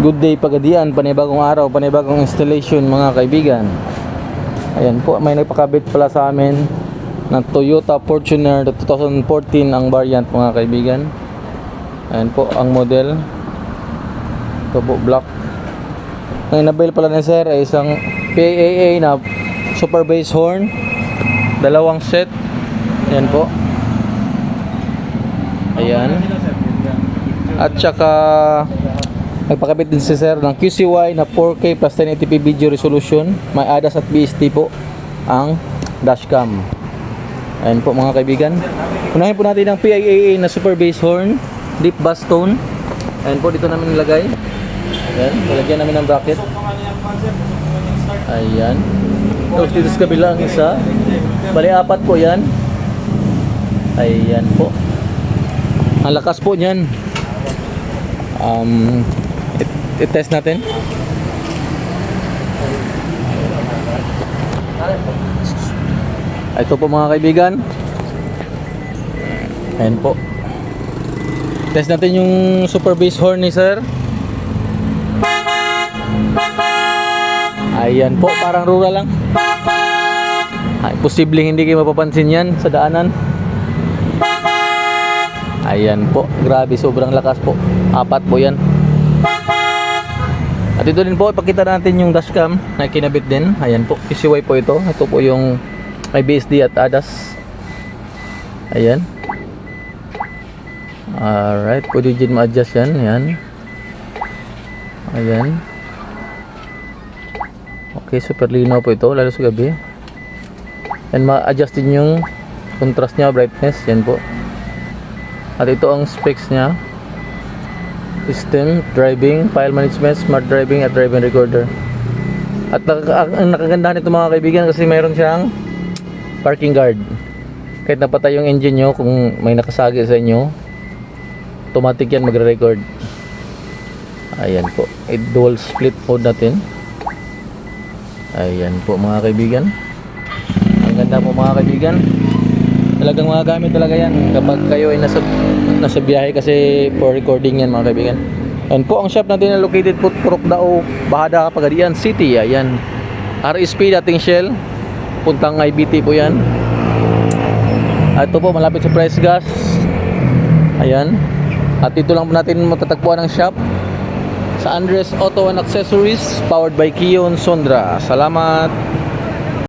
Good day Pagadian, panibagong araw, panibagong installation mga kaibigan. Ayan po, may nagpakabit pala sa amin ng Toyota Fortuner 2014 ang variant mga kaibigan. Ayan po ang model. Ito po black. Ang inabail pala ni sir ay isang PAA na super bass horn, dalawang set. Ayan po. Ayan. At saka nagpakabit din si sir ng QCY na 4K plus 1080p video resolution. May ADAS at BST po ang dashcam. Ayan po mga kaibigan. Unahin po natin ang PIAA na super bass horn, deep bass tone. Ayan po, dito namin nilagay. Ayan, nilagyan namin ng bracket. Ayan. Tapos dito sa kabila ang isa. Bali apat po yan. Ayan po. Ang lakas po niyan. I-test natin. Ito po mga kaibigan. Ayan po. Test natin yung super bass horn ni sir. Ayan po, parang rural lang. Ay, posibleng hindi kayo mapapansin yan sa daanan. Ayan po, grabe, sobrang lakas po. Apat po yan. At ito din po, ipakita natin yung dashcam na kinabit din. Ayan po, QCY po ito. Ito po yung may BSD at ADAS. Ayan. Alright, pwede din ma-adjust yan. Ayan. Ayan. Okay, super linaw po ito, lalo sa gabi. And ma-adjust din yung contrast niya, brightness. Yan po. At ito ang specs niya. System, driving, file management, smart driving at driving recorder. At ang nakagandahan nito mga kaibigan kasi mayroon siyang parking guard. Kahit napatay yung engine nyo, kung may nakasagi sa inyo, automatic yan magre-record. Ayan po, dual split mode natin. Ayan po mga kaibigan. Ang ganda po mga kaibigan. Talagang magagamit talaga yan kapag kayo ay nasa biyahe kasi for recording yan mga kaibigan. Ayan po ang shop natin na located po Purok Dao, Bahada, Pagadian City. Ayan, RSP dating Shell, puntang IBT po yan. At ito po malapit sa Price Gas. Ayan. At dito lang po natin matatagpuan ang shop sa Andres Auto and Accessories, powered by Kion Sondra. Salamat.